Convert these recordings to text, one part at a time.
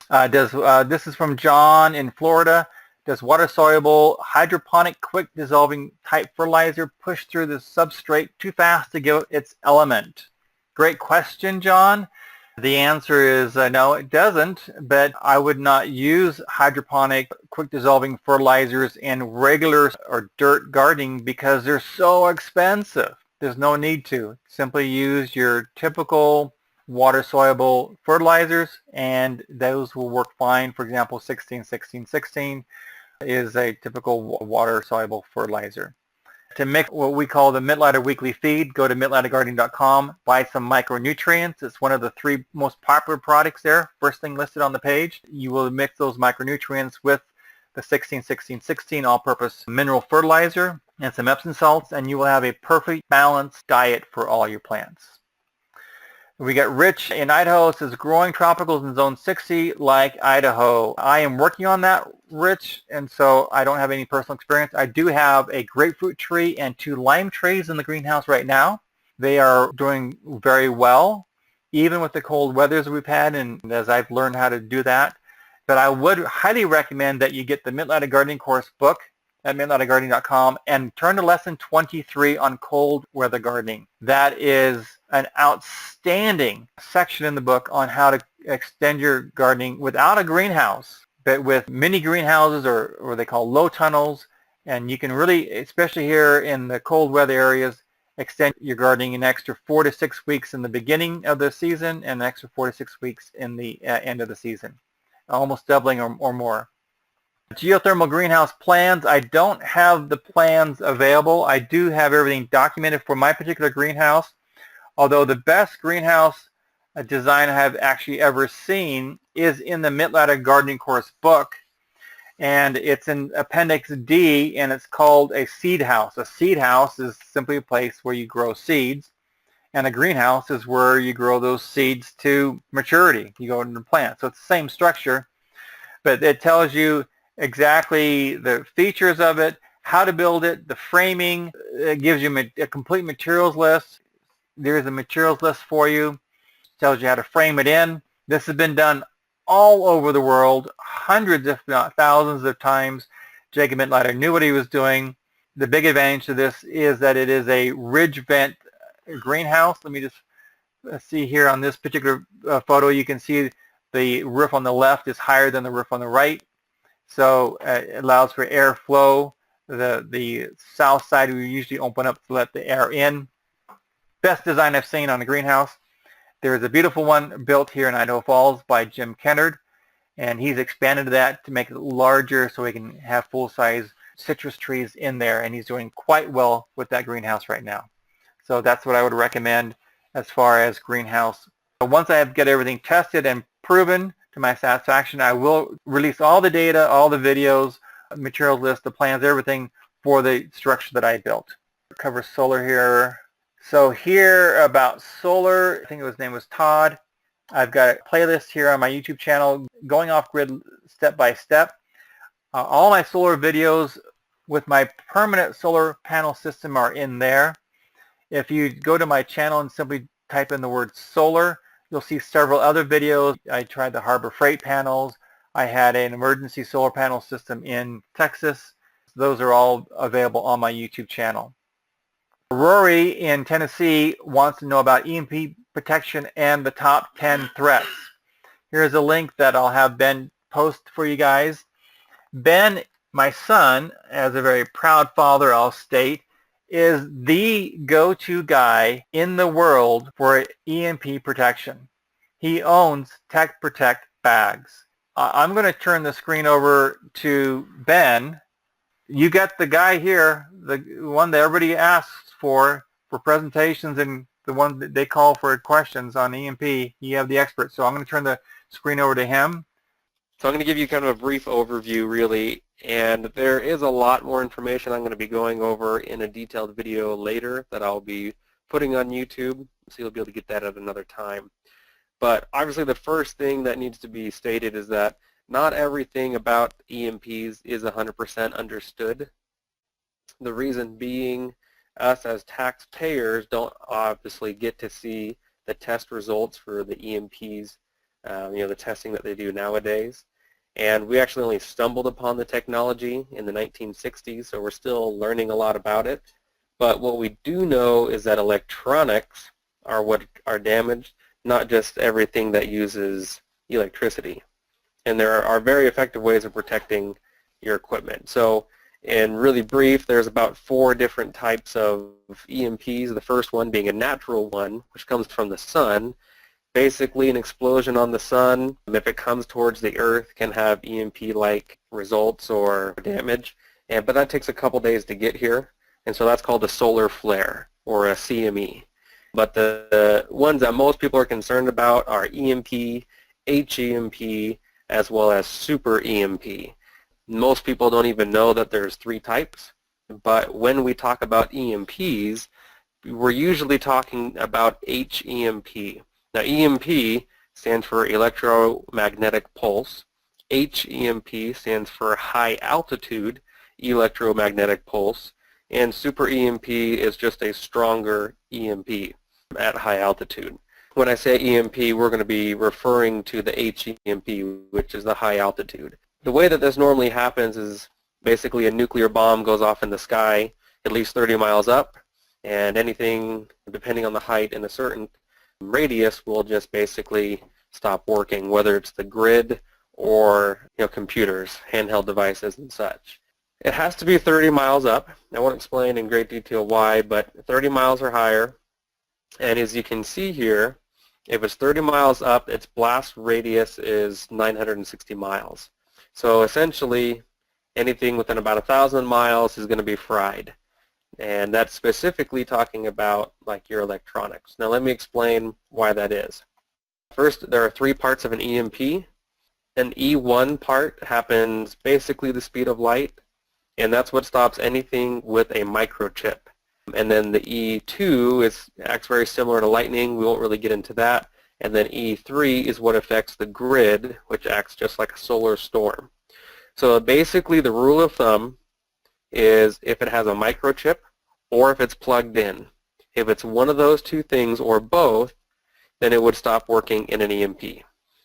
This is from John in Florida. Does water-soluble hydroponic quick dissolving type fertilizer push through the substrate too fast to give its element? Great question, John. The answer is no, it doesn't, but I would not use hydroponic quick dissolving fertilizers in regular or dirt gardening because they're so expensive. There's no need to. Simply use your typical water-soluble fertilizers and those will work fine. For example, 16-16-16 is a typical water-soluble fertilizer. To mix what we call the Mittleider weekly feed, go to mittleidergardening.com, buy some micronutrients. It's one of the 3 most popular products there, first thing listed on the page. You will mix those micronutrients with the 16-16-16 all-purpose mineral fertilizer and some Epsom salts, and you will have a perfect balanced diet for all your plants. We got Rich in Idaho. It says growing tropicals in zone 60 like Idaho. I am working on that, Rich, and so I don't have any personal experience. I do have a grapefruit tree and 2 lime trees in the greenhouse right now. They are doing very well, even with the cold weathers we've had, and as I've learned how to do that. But I would highly recommend that you get the Mittleider Gardening Course book at mittleidergardening.com and turn to lesson 23 on cold weather gardening. That is an outstanding section in the book on how to extend your gardening without a greenhouse, but with mini greenhouses or what they call low tunnels. And you can really, especially here in the cold weather areas, extend your gardening an extra 4 to 6 weeks in the beginning of the season and an extra 4 to 6 weeks in the end of the season, almost doubling or more. Geothermal greenhouse plans. I don't have the plans available. I do have everything documented for my particular greenhouse, although the best greenhouse design I have actually ever seen is in the Mittleider Gardening Course book, and it's in Appendix D, and it's called a seed house. A seed house is simply a place where you grow seeds, and a greenhouse is where you grow those seeds to maturity. You go into the plant. So it's the same structure, but it tells you exactly the features of it, how to build it, the framing. It gives you a complete materials list. There's a materials list for you. It tells you how to frame it in. This has been done all over the world, hundreds if not thousands of times. Jacob Mittleider knew what he was doing. The big advantage to this is that it is a ridge vent greenhouse. Let me just see here on this particular photo. You can see the roof on the left is higher than the roof on the right. So it allows for airflow. The south side we usually open up to let the air in. Best design I've seen on a greenhouse. There is a beautiful one built here in Idaho Falls by Jim Kennard, and he's expanded that to make it larger so he can have full-size citrus trees in there, and he's doing quite well with that greenhouse right now. So that's what I would recommend as far as greenhouse. Once I get everything tested and proven to my satisfaction, I will release all the data, all the videos, materials list, the plans, everything for the structure that I built. Cover solar here. So here about solar, I think his name was Todd. I've got a playlist here on my YouTube channel going off grid step by step. All my solar videos with my permanent solar panel system are in there. If you go to my channel and simply type in the word solar, you'll see several other videos. I tried the Harbor Freight panels. I had an emergency solar panel system in Texas. Those are all available on my YouTube channel. Rory in Tennessee wants to know about EMP protection and the top 10 threats. Here's a link that I'll have Ben post for you guys. Ben, my son, as a very proud father, I'll state, is the go-to guy in the world for EMP protection. He owns Tech Protect bags. I'm going to turn the screen over to Ben. You got the guy here, the one that everybody asks for presentations and the one that they call for questions on EMP. You have the expert. So I'm going to turn the screen over to him. So I'm going to give you kind of a brief overview, really, and there is a lot more information I'm going to be going over in a detailed video later that I'll be putting on YouTube, so you'll be able to get that at another time. But obviously the first thing that needs to be stated is that not everything about EMPs is 100% understood. The reason being, us as taxpayers don't obviously get to see the test results for the EMPs the testing that they do nowadays. And we actually only stumbled upon the technology in the 1960s, so we're still learning a lot about it. But what we do know is that electronics are what are damaged, not just everything that uses electricity. And there are very effective ways of protecting your equipment. So in really brief, there's about 4 different types of EMPs, the first one being a natural one, which comes from the sun. Basically, an explosion on the sun, if it comes towards the earth, can have EMP-like results or damage, but that takes a couple days to get here, and so that's called a solar flare, or a CME. But the ones that most people are concerned about are EMP, HEMP, as well as super EMP. Most people don't even know that there's 3 types, but when we talk about EMPs, we're usually talking about HEMP. Now, EMP stands for electromagnetic pulse. HEMP stands for high altitude electromagnetic pulse. And super EMP is just a stronger EMP at high altitude. When I say EMP, we're going to be referring to the HEMP, which is the high altitude. The way that this normally happens is basically a nuclear bomb goes off in the sky at least 30 miles up, and anything, depending on the height in a certain radius, will just basically stop working, whether it's the grid or computers, handheld devices, and such. It has to be 30 miles up. I won't explain in great detail why, but 30 miles or higher. And as you can see here, if it's 30 miles up, its blast radius is 960 miles. So essentially, anything within about 1,000 miles is going to be fried. And that's specifically talking about like your electronics. Now let me explain why that is. First, there are 3 parts of an EMP. An E1 part happens basically the speed of light, and that's what stops anything with a microchip. And then the E2 acts very similar to lightning. We won't really get into that. And then E3 is what affects the grid, which acts just like a solar storm. So basically the rule of thumb is if it has a microchip or if it's plugged in. If it's one of those 2 things or both, then it would stop working in an EMP.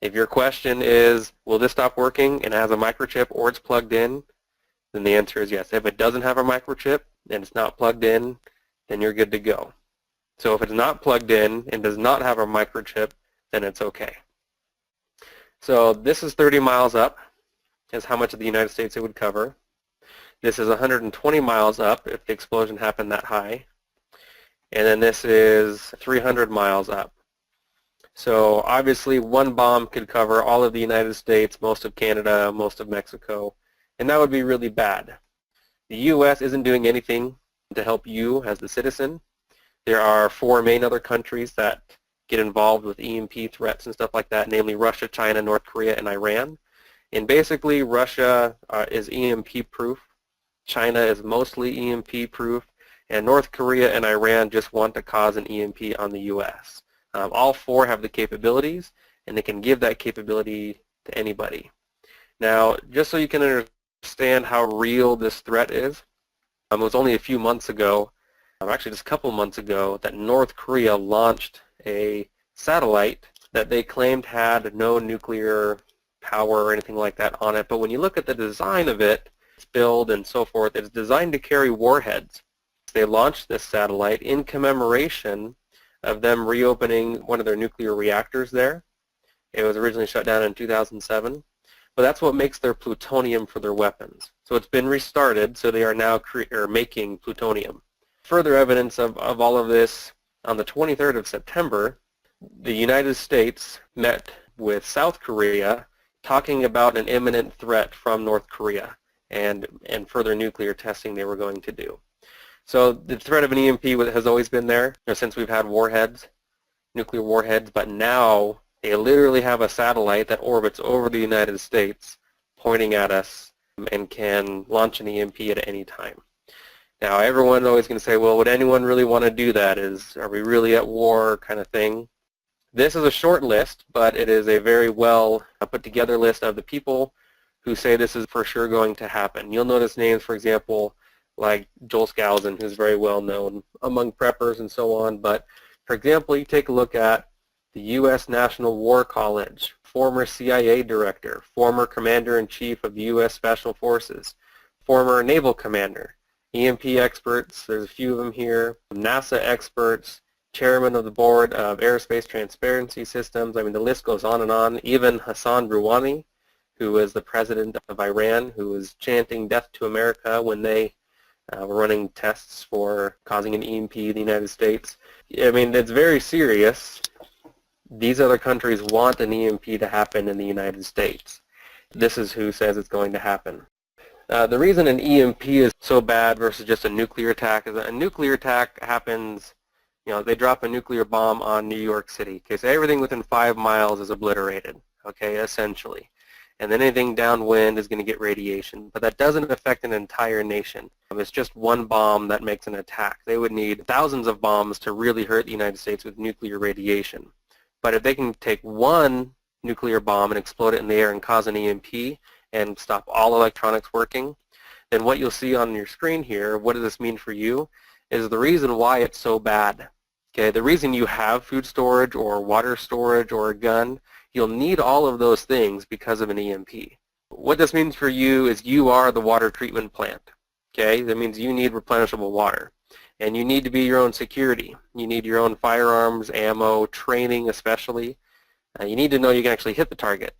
If your question is, will this stop working and it has a microchip or it's plugged in, then the answer is yes. If it doesn't have a microchip and it's not plugged in, then you're good to go. So if it's not plugged in and does not have a microchip, then it's okay. So this is 30 miles up, is how much of the United States it would cover. This is 120 miles up if the explosion happened that high. And then this is 300 miles up. So obviously one bomb could cover all of the United States, most of Canada, most of Mexico, and that would be really bad. The U.S. isn't doing anything to help you as the citizen. There are 4 main other countries that get involved with EMP threats and stuff like that, namely Russia, China, North Korea, and Iran. And basically Russia is EMP proof. China is mostly EMP proof, and North Korea and Iran just want to cause an EMP on the U.S. All 4 have the capabilities, and they can give that capability to anybody. Now, just so you can understand how real this threat is, it was only a few months ago, actually just a couple months ago, that North Korea launched a satellite that they claimed had no nuclear power or anything like that on it. But when you look at the design of it, its build and so forth, it's designed to carry warheads. They launched this satellite in commemoration of them reopening one of their nuclear reactors there. It was originally shut down in 2007. But that's what makes their plutonium for their weapons. So it's been restarted, so they are now making plutonium. Further evidence of all of this, on the 23rd of September, the United States met with South Korea talking about an imminent threat from North Korea and further nuclear testing they were going to do. So the threat of an EMP has always been there since we've had warheads, nuclear warheads, but now they literally have a satellite that orbits over the United States pointing at us and can launch an EMP at any time. Now everyone's always going to say, well, would anyone really want to do that? Are we really at war kind of thing? This is a short list, but it is a very well put together list of the people who say this is for sure going to happen. You'll notice names, for example, like Joel Skousen, who's very well known among preppers and so on. But for example, you take a look at the U.S. National War College, former CIA director, former commander-in-chief of the U.S. Special Forces, former naval commander, EMP experts, there's a few of them here, NASA experts, chairman of the board of Aerospace Transparency Systems. I mean, the list goes on and on. Even Hassan Rouhani, who is the president of Iran, who was chanting death to America when they were running tests for causing an EMP in the United States. I mean, it's very serious. These other countries want an EMP to happen in the United States. This is who says it's going to happen. The reason an EMP is so bad versus just a nuclear attack is that a nuclear attack happens, you know, they drop a nuclear bomb on New York City. Okay, so everything within 5 miles is obliterated, okay, essentially. And then anything downwind is going to get radiation. But that doesn't affect an entire nation. It's just one bomb that makes an attack. They would need thousands of bombs to really hurt the United States with nuclear radiation. But if they can take one nuclear bomb and explode it in the air and cause an EMP and stop all electronics working, then what you'll see on your screen here, what does this mean for you, is the reason why it's so bad. Okay, the reason you have food storage or water storage or a gun, you'll need all of those things because of an EMP. What this means for you is you are the water treatment plant. Okay, that means you need replenishable water. And you need to be your own security. You need your own firearms, ammo, training especially. You need to know you can actually hit the target.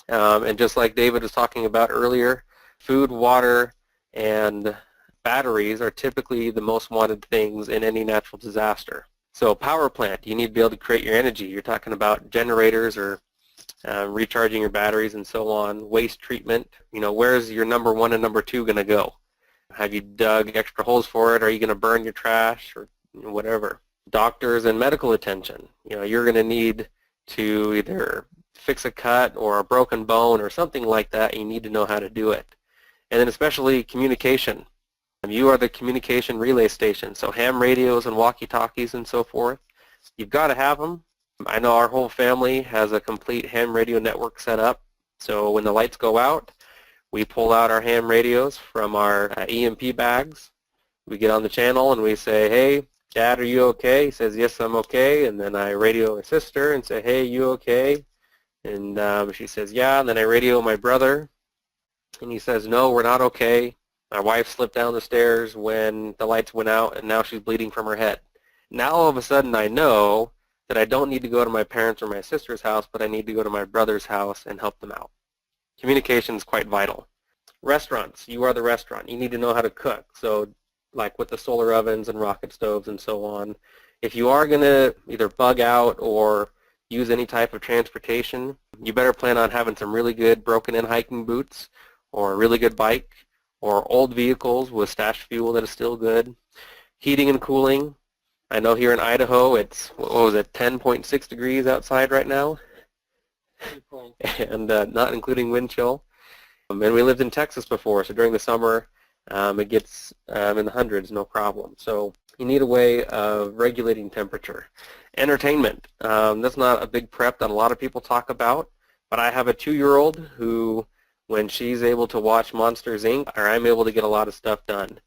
And just like David was talking about earlier, food, water, and batteries are typically the most wanted things in any natural disaster. So power plant, you need to be able to create your energy. You're talking about generators or recharging your batteries and so on. Waste treatment, you know, where's your number 1 and number 2 going to go? Have you dug extra holes for it? Are you going to burn your trash or whatever? Doctors and medical attention. You know, you're going to need to either fix a cut or a broken bone or something like that. You need to know how to do it. And then especially communication. You are the communication relay station. So ham radios and walkie-talkies and so forth. You've got to have them. I know our whole family has a complete ham radio network set up. So when the lights go out, we pull out our ham radios from our EMP bags. We get on the channel and we say, hey, Dad, are you okay? He says, yes, I'm okay. And then I radio my sister and say, hey, you okay? And she says, yeah. And then I radio my brother. And he says, no, we're not okay. My wife slipped down the stairs when the lights went out, and now she's bleeding from her head. Now all of a sudden I know that I don't need to go to my parents' or my sister's house, but I need to go to my brother's house and help them out. Communication is quite vital. Restaurants, you are the restaurant. You need to know how to cook. So like with the solar ovens and rocket stoves and so on, if you are going to either bug out or use any type of transportation, you better plan on having some really good broken-in hiking boots or a really good bike or old vehicles with stashed fuel that is still good. Heating and cooling. I know here in Idaho it's, what was it, 10.6 degrees outside right now? And not including wind chill. And we lived in Texas before, so during the summer it gets in the hundreds, no problem. So you need a way of regulating temperature. Entertainment. That's not a big prep that a lot of people talk about, but I have a 2-year-old who, when she's able to watch Monsters, Inc., or I'm able to get a lot of stuff done.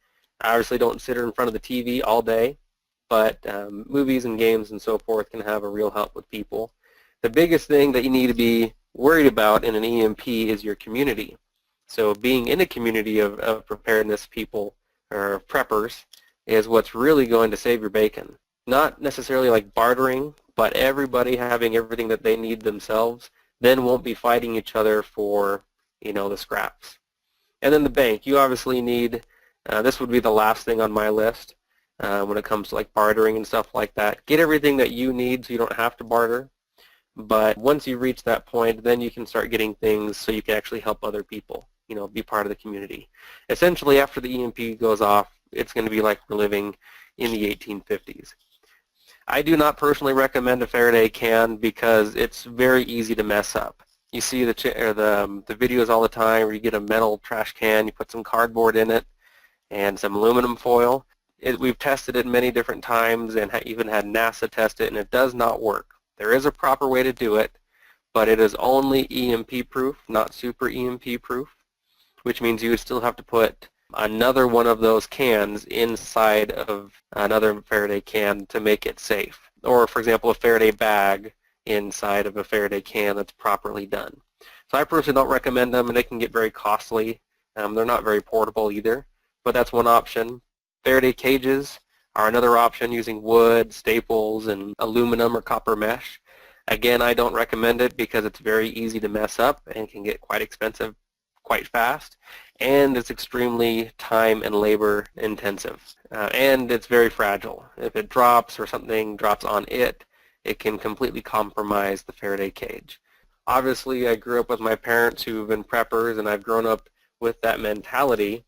I obviously don't sit her in front of the TV all day, but movies and games and so forth can have a real help with people. The biggest thing that you need to be worried about in an EMP is your community. So being in a community of preparedness people, or preppers, is what's really going to save your bacon. Not necessarily like bartering, but everybody having everything that they need themselves, then won't be fighting each other for, you know, the scraps. And then the bank, you obviously need, this would be the last thing on my list when it comes to like bartering and stuff like that. Get everything that you need so you don't have to barter. But once you reach that point, then you can start getting things so you can actually help other people, you know, be part of the community. Essentially, after the EMP goes off, it's going to be like we're living in the 1850s. I do not personally recommend a Faraday can because it's very easy to mess up. You see the videos all the time where you get a metal trash can, you put some cardboard in it and some aluminum foil. We've tested it many different times and even had NASA test it, and it does not work. There is a proper way to do it, but it is only EMP proof, not super EMP proof, which means you would still have to put another one of those cans inside of another Faraday can to make it safe. Or, for example, a Faraday bag, inside of a Faraday can that's properly done. So I personally don't recommend them, and they can get very costly. They're not very portable either, but that's one option. Faraday cages are another option using wood, staples, and aluminum or copper mesh. Again, I don't recommend it because it's very easy to mess up and can get quite expensive quite fast, and it's extremely time and labor intensive, and it's very fragile. If it drops or something drops on it, it can completely compromise the Faraday cage. Obviously, I grew up with my parents who have been preppers, and I've grown up with that mentality,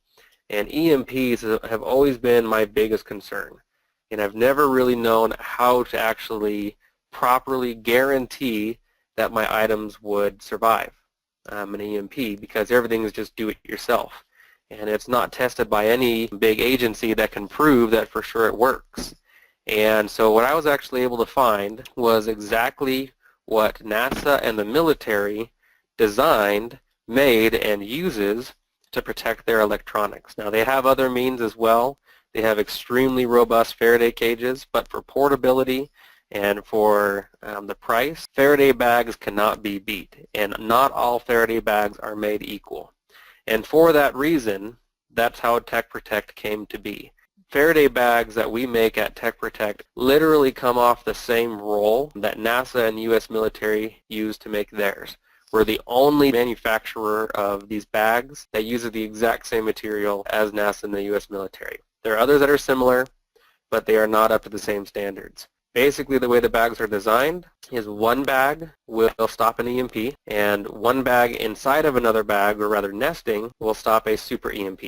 and EMPs have always been my biggest concern, and I've never really known how to actually properly guarantee that my items would survive an EMP, because everything is just do it yourself, and it's not tested by any big agency that can prove that for sure it works. And so what I was actually able to find was exactly what NASA and the military designed, made, and uses to protect their electronics. Now they have other means as well. They have extremely robust Faraday cages, but for portability and for the price, Faraday bags cannot be beat, and not all Faraday bags are made equal. And for that reason, that's how Tech Protect came to be. Faraday bags that we make at Tech Protect literally come off the same roll that NASA and U.S. military use to make theirs. We're the only manufacturer of these bags that uses the exact same material as NASA and the U.S. military. There are others that are similar, but they are not up to the same standards. Basically, the way the bags are designed is one bag will stop an EMP, and one bag inside of another bag, or rather nesting, will stop a super EMP.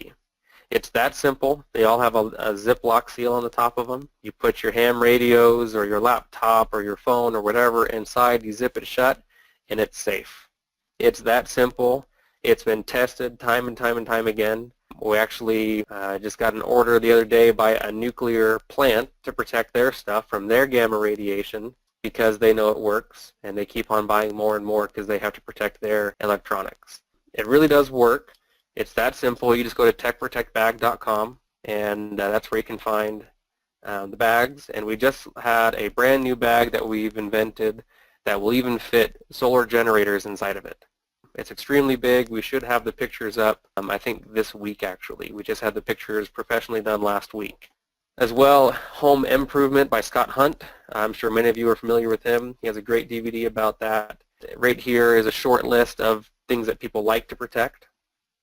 It's that simple. They all have a Ziploc seal on the top of them. You put your ham radios or your laptop or your phone or whatever inside, you zip it shut, and it's safe. It's that simple. It's been tested time and time and time again. We actually just got an order the other day by a nuclear plant to protect their stuff from their gamma radiation because they know it works, and they keep on buying more and more because they have to protect their electronics. It really does work. It's that simple. You just go to techprotectbag.com, and that's where you can find the bags. And we just had a brand new bag that we've invented that will even fit solar generators inside of it. It's extremely big. We should have the pictures up, I think this week actually. We just had the pictures professionally done last week. As well, Home Improvement by Scott Hunt. I'm sure many of you are familiar with him. He has a great DVD about that. Right here is a short list of things that people like to protect.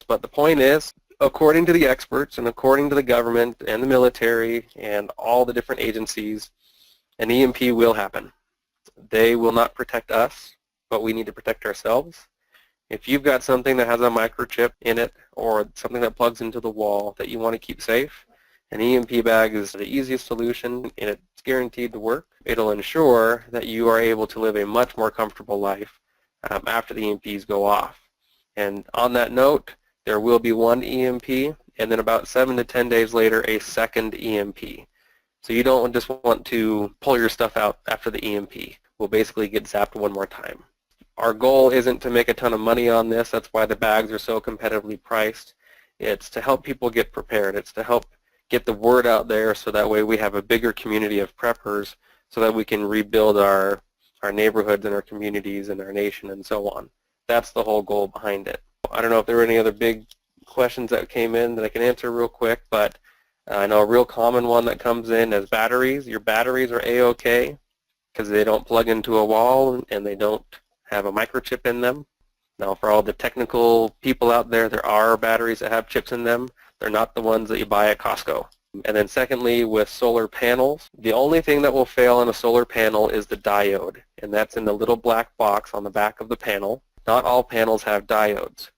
But the point is, according to the experts and according to the government and the military and all the different agencies, an EMP will happen. They will not protect us, but we need to protect ourselves. If you've got something that has a microchip in it or something that plugs into the wall that you want to keep safe, an EMP bag is the easiest solution, and it's guaranteed to work. It'll ensure that you are able to live a much more comfortable life after the EMPs go off. And on that note, there will be one EMP, and then about 7 to 10 days later, a second EMP. So you don't just want to pull your stuff out after the EMP. We'll basically get zapped one more time. Our goal isn't to make a ton of money on this. That's why the bags are so competitively priced. It's to help people get prepared. It's to help get the word out there so that way we have a bigger community of preppers so that we can rebuild our neighborhoods and our communities and our nation and so on. That's the whole goal behind it. I don't know if there were any other big questions that came in that I can answer real quick, but I know a real common one that comes in is batteries. Your batteries are A-OK because they don't plug into a wall and they don't have a microchip in them. Now, for all the technical people out there, there are batteries that have chips in them. They're not the ones that you buy at Costco. And then secondly, with solar panels, the only thing that will fail on a solar panel is the diode, and that's in the little black box on the back of the panel. Not all panels have diodes.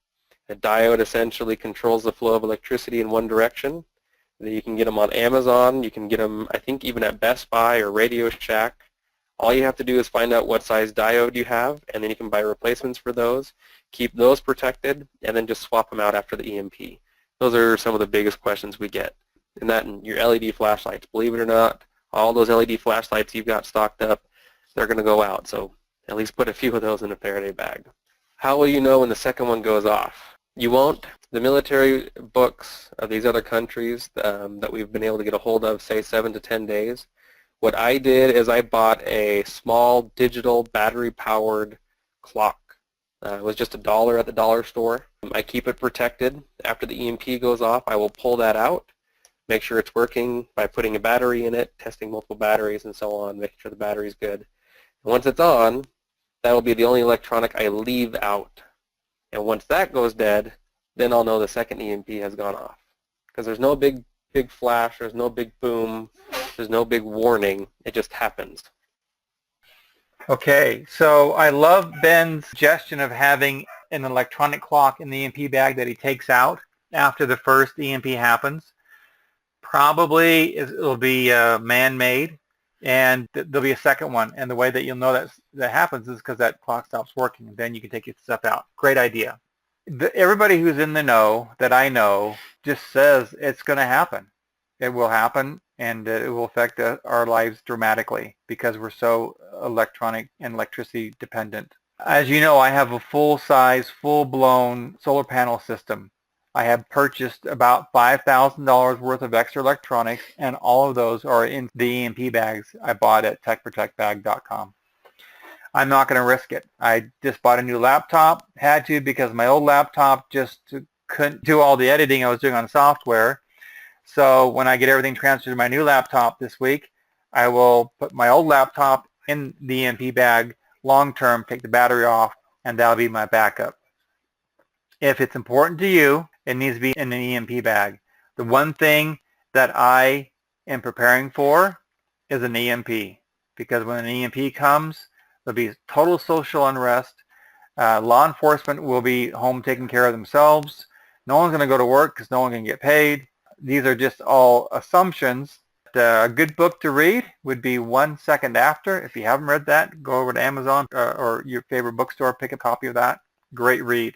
A diode essentially controls the flow of electricity in one direction. You can get them on Amazon. You can get them, I think, even at Best Buy or Radio Shack. All you have to do is find out what size diode you have, and then you can buy replacements for those, keep those protected, and then just swap them out after the EMP. Those are some of the biggest questions we get. And that and your LED flashlights. Believe it or not, all those LED flashlights you've got stocked up, they're going to go out. So at least put a few of those in a Faraday bag. How will you know when the second one goes off? You won't. The military books of these other countries that we've been able to get a hold of say 7 to 10 days. What I did is I bought a small digital battery-powered clock. It was just $1 at the dollar store. I keep it protected. After the EMP goes off, I will pull that out, make sure it's working by putting a battery in it, testing multiple batteries and so on, making sure the battery's good. And once it's on, that will be the only electronic I leave out. And once that goes dead, then I'll know the second EMP has gone off. Because there's no big flash, there's no big boom, there's no big warning. It just happens. Okay, so I love Ben's suggestion of having an electronic clock in the EMP bag that he takes out after the first EMP happens. Probably it'll be man-made, and there'll be a second one. And the way that you'll know that happens is because that clock stops working, and then you can take your stuff out. Great idea. Everybody who's in the know that I know just says it's going to happen. It will happen, and it will affect our lives dramatically because we're so electronic and electricity dependent. As you know, I have a full-size, full-blown solar panel system. I have purchased about $5,000 worth of extra electronics, and all of those are in the EMP bags I bought at techprotectbag.com. I'm not going to risk it. I just bought a new laptop, had to because my old laptop just couldn't do all the editing I was doing on software. So when I get everything transferred to my new laptop this week, I will put my old laptop in the EMP bag long-term, take the battery off, and that'll be my backup. If it's important to you, it needs to be in an EMP bag. The one thing that I am preparing for is an EMP, because when an EMP comes, there'll be total social unrest. Law enforcement will be home taking care of themselves. No one's going to go to work because no one can get paid. These are just all assumptions. A good book to read would be 1 Second After. If you haven't read that, go over to Amazon or your favorite bookstore, pick a copy of that. Great read.